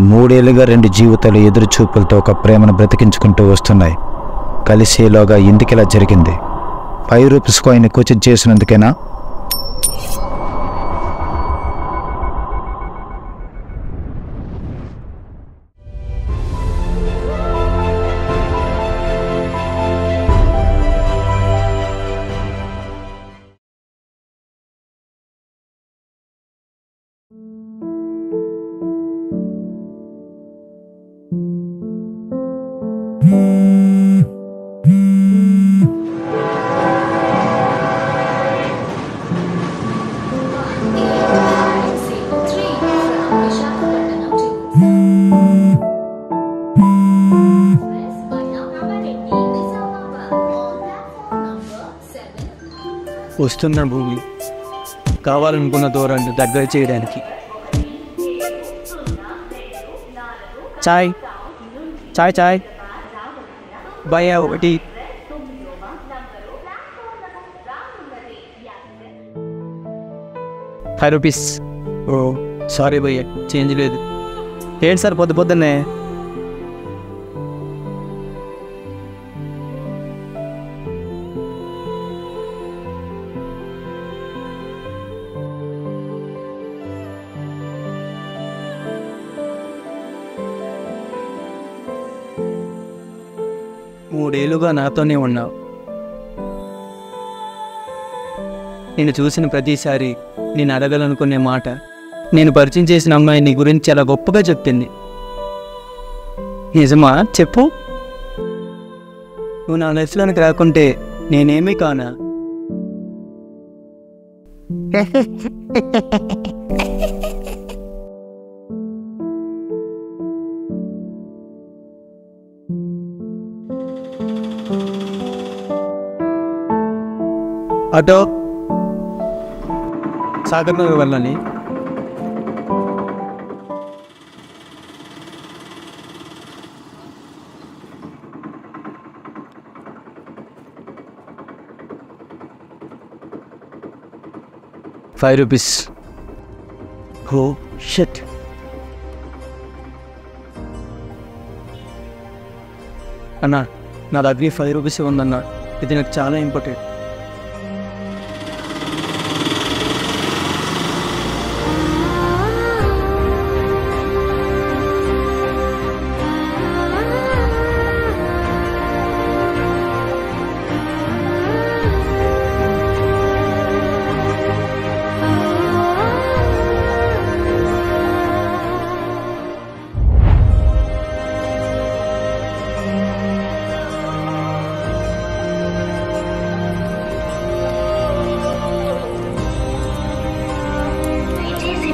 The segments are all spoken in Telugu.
3 ఏళ్లుగా 2 జీవితాలు ఎదురు చూపులతో ఒక ప్రేమను బ్రతికించుకుంటూ వస్తున్నాయి. కలిసేలోగా ఎందుకిలా జరిగింది? 5 రూపీస్ కాయిన్ కోచింగ్ చేసినందుకేనా? వస్తున్న భూమి కావాలనుకున్న దూరాన్ని దగ్గర చేయడానికి. చాయ్ చాయ్ చాయ్ భయ్యా ఒకటి. ₹5. ఓ సారీ భయ్యా, చేంజ్ లేదు. ఏంటి సార్ పొద్దున్నే? మూడేళ్లుగా నాతోనే ఉన్నావు. నేను చూసిన ప్రతిసారి నేను అడగాలనుకునే మాట, నేను పరిచయం చేసిన అమ్మాయి నీ గురించి చాలా గొప్పగా చెప్పింది. నిజమా? చెప్పు. నువ్వు నా లైఫ్లోనికి రాకుంటే నేనేమీ కానా? ఆటో సాగర్ నగర్ వెళ్ళాలి. ₹5. ఓ షట్. అన్నా నా దగ్గర ₹5 ఉందన్నా, ఇది నాకు చాలా ఇంపార్టెంట్.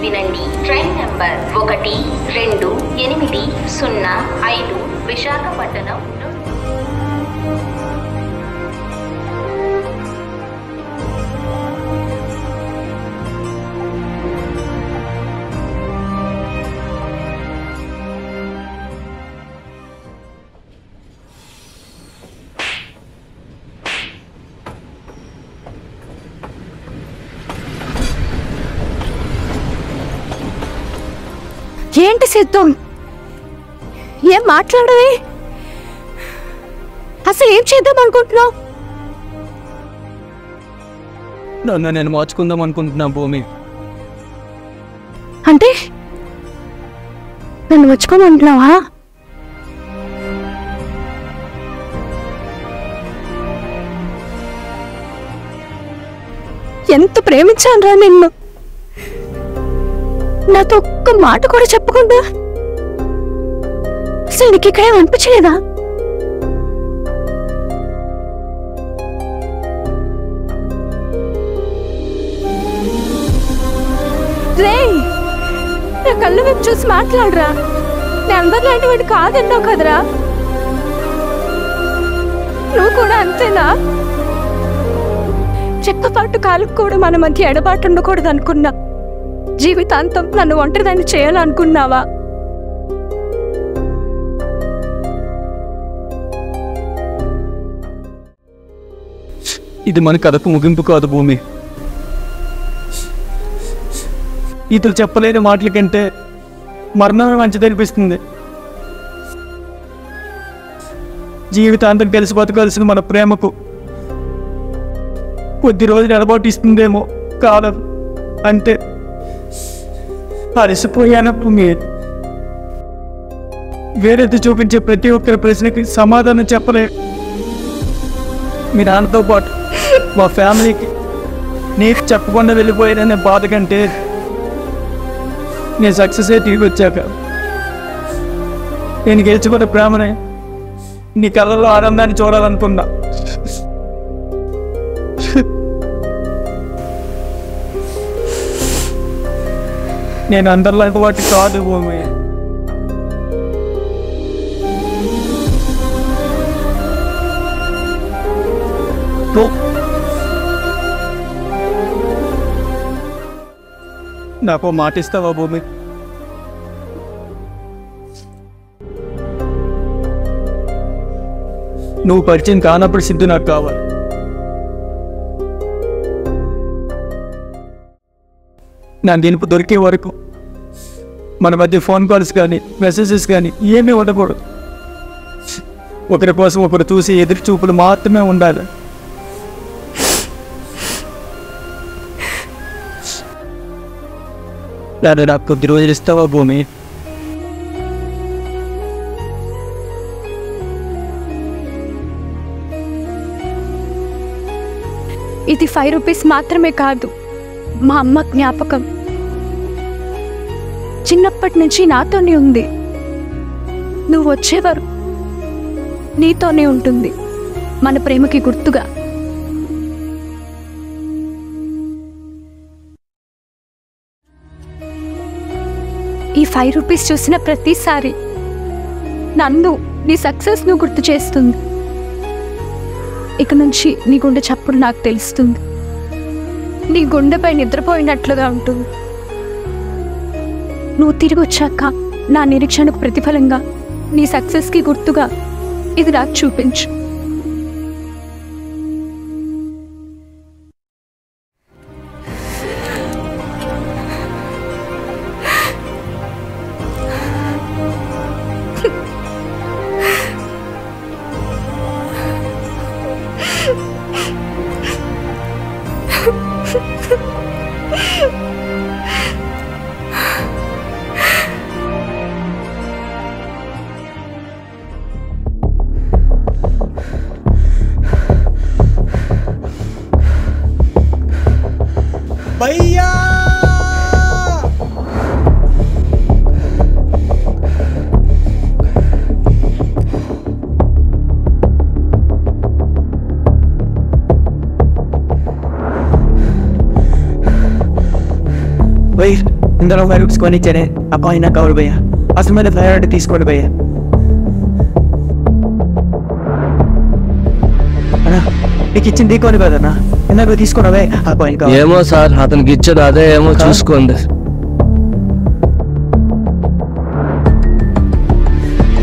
వినండి, ట్రైన్ నెంబర్ 1285 విశాఖపట్నం. ఏంటి సిద్ధం? ఏం మాట్లాడవే? అసలు ఏం చేద్దాం అనుకుంటున్నావు? నన్ను నేను మార్చుకుందాం అనుకుంటున్నా భూమి. అంటే నన్ను వచ్చుకోమంటున్నావా? ఎంత ప్రేమించానురా నిన్ను. నాతో ఒక్క మాట కూడా చెప్పకుండా అసలు నీకు ఇక్కడే అనిపించలేదా? రే, నా కళ్ళు వైపు చూసి మాట్లాడరా. నేను అందరిలాంటి వాడు కాదన్నావు కదరా, నువ్వు కూడా అంతేనా? చెక్కపాటు కాలకు కూడా మన మధ్య ఎడబాటు ఉండకూడదు అనుకున్నా. జీవితాంతం నన్ను ఒంటరిదాన్ని చేయాలనుకున్నావా? ఇది మన కథకు ముగింపు కాదు భూమి. ఇతరు చెప్పలేని మాటల కంటే మరణమే మంచిది అనిపిస్తుంది. జీవితాంతం కలిసి బతకాల్సిన మన ప్రేమకు కొద్ది రోజులు ఎడబాటు ఇస్తుందేమో కాలం. అంటే అలసిపోయానప్పుడు వేరేది చూపించే ప్రతి ఒక్కరి ప్రశ్నకి సమాధానం చెప్పలే. మీ నాన్నతో పాటు మా ఫ్యామిలీకి నీకు చెప్పకుండా వెళ్ళిపోయాననే బాధ కంటే నేను సక్సెస్ అయ్యి తిరిగి వచ్చాక నేను గెలుచుకున్న ప్రేమనే నీ కళ్ళల్లో ఆనందాన్ని చూడాలనుకున్నా. నేను అందరిలాంటి వాటి కాదు భూమి. నాకు మాట ఇస్తావా భూమి? నువ్వు పరిచయం కానప్పుడు సిద్ధు నాకు కావాలి. నా దీనిపు దొరికే వరకు మన మధ్య ఫోన్ కాల్స్ కానీ మెసేజెస్ కానీ ఏమీ ఉండకూడదు. ఒకరి కోసం ఒకరు చూసి ఎదురు చూపులు మాత్రమే ఉండాలి. నాకు కొద్ది రోజులు ఇస్తావా భూమి? ఇది 5 రూపీస్ మాత్రమే కాదు, మా అమ్మ జ్ఞాపకం. చిన్నప్పటి నుంచి నాతోనే ఉంది. నువ్వు వచ్చేవారు నీతోనే ఉంటుంది, మన ప్రేమకి గుర్తుగా. ఈ 5 రూపీస్ చూసిన ప్రతిసారి నన్ను, నీ సక్సెస్ను గుర్తు చేస్తుంది. ఇక నుంచి నీ గుండె చప్పుడు నాకు తెలుస్తుంది. నీ గుండెపై నిద్రపోయినట్లుగా ఉంటుంది. నువ్వు తిరిగి వచ్చాక నా నిరీక్షణకు ప్రతిఫలంగా, నీ సక్సెస్కి గుర్తుగా ఇది నాకు చూపించు. భయ్యా భయ్, ఇందులో 5 రూపీస్ కొనిచ్చానే ఆ కాయిన్ నాకు కావాలి భయ్యా. అసలు మీద ప్రయారిటీ తీసుకోండి భయ్యా. అన్నా నీకు ఇచ్చింది తీసుకోండి కదన్నా, ఇందాక తీసుకున్నావే ఆ కాయిన్ కావాలి. ఏమో సార్, అతనికి ఇచ్చేది అదే ఏమో చూసుకోండి.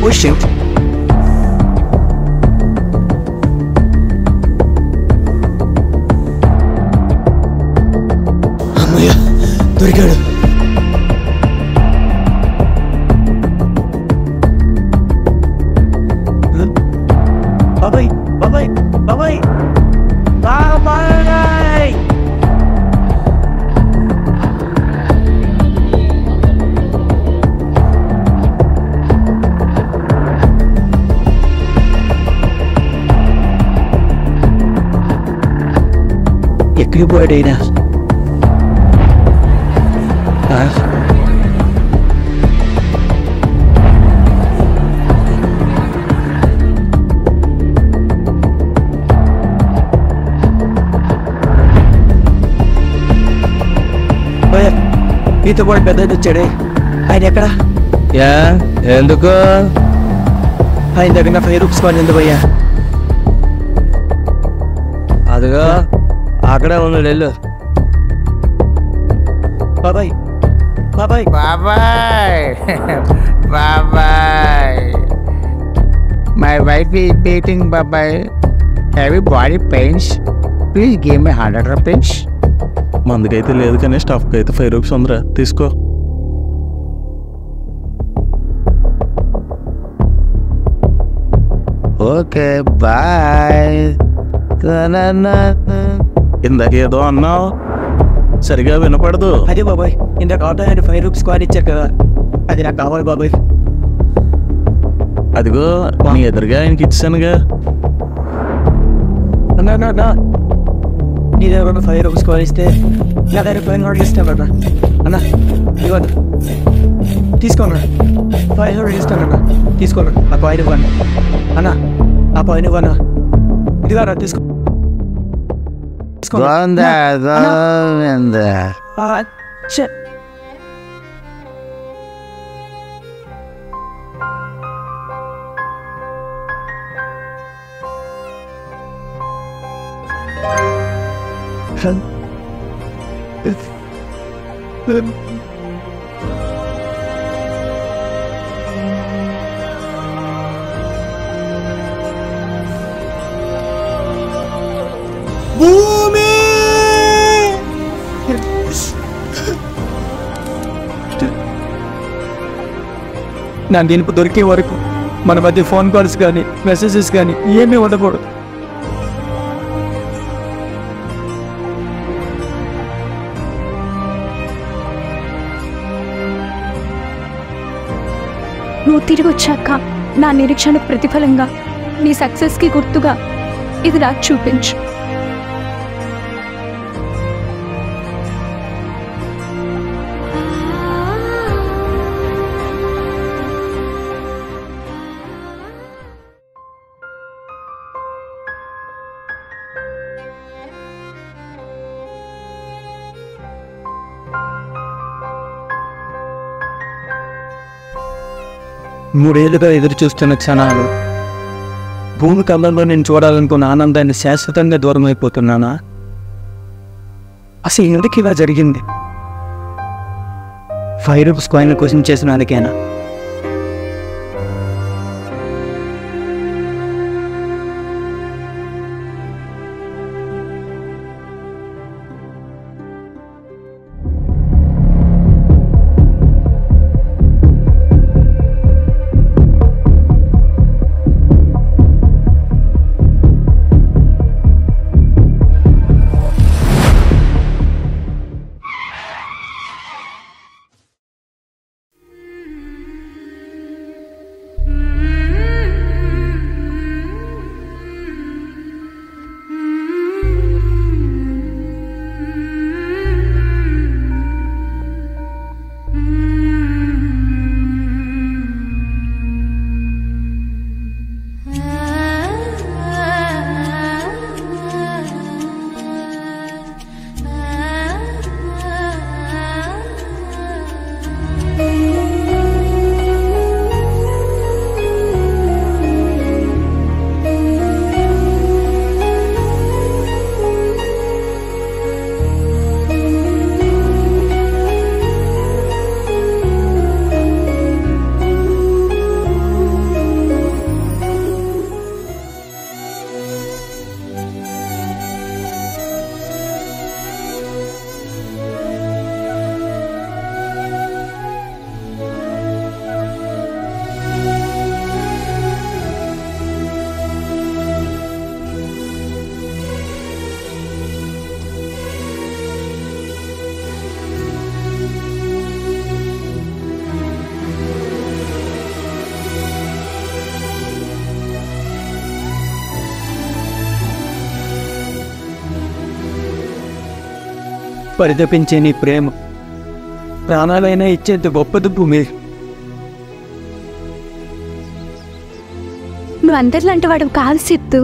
ఓ షిట్, అమ్మయ్య దొరికాడు. బాబాయ్ బాబాయ్ బాబాయ్ బాబాయ్. ఎక్కడికి పోయాడైనా? నీతో పాటు పెద్ద వచ్చాడే, ఆయన ఎక్కడ? ఎందుకు? ఆయన దగ్గర 5 రూపీస్ కాయిన్ ఉంది భయ్యా. అదిగో అక్కడే ఉన్నాడు, వెళ్ళు. బాబాయ్ బాబాయ్ Bye-bye. Bye-bye. My wife is beating Bye-bye. Have you body pains? Please give me 100 rupees. మందుకైతే లేదు కానీ స్టాఫ్కి అయితే 5 రూపీస్ ఉందిరా, తీసుకో. Okay bye. ఇందాక ఏదో అన్నావు, సరిగా వినపడదు. అదే బాబాయ్, ఇందాక ఆటో అండ్ 5 రూపీస్ కాయిన్ ఇచ్చారు కదా, అది నాకు కావాలి బాబాయ్. అదిగో నీ ఎదురుగా ఆయనకి ఇచ్చానుగా. అన్నా నీ దగ్గర 5 రూపీస్ కాయిన్ ఇస్తే నా దగ్గర కాయిన్ ఆర్డర్ ఇస్తాను కదా అన్నా. ఇవ్వదు, తీసుకోండి. 500 ఇస్తాను అన్నా, తీసుకోండి. ఆ కాయిన్ ఇవ్వండి అన్నా, ఆ కాయిన్ ఇవ్వన్నా. ఇదిగా తీసుకో. బాగుందా? బాగుందా? భూమి నా దీనికి దొరికే వరకు మన మధ్య ఫోన్ కాల్స్ కానీ మెసేజెస్ కానీ ఏమీ ఉండకూడదు. నువ్వు తిరిగి వచ్చాక నా నిరీక్షణకు ప్రతిఫలంగా నీ సక్సెస్కి గుర్తుగా ఇది నాకు చూపించు. మూడేళ్లుగా ఎదురు చూస్తున్న క్షణాలు, భూమి కళ్ళల్లో నేను చూడాలనుకున్న ఆనందాన్ని శాశ్వతంగా దూరం అయిపోతున్నానా? అసలు ఎందుకు ఇలా జరిగింది? 5 రూపీస్ కాయిన్ క్వశ్చన్ చేసిన అందుకేనా? పరితపించే నీ ప్రేమ ప్రాణాలైనా ఇచ్చేంత గొప్పది భూమి. నువ్వు అందరిలాంటి వాడు కాదు సిద్ధు.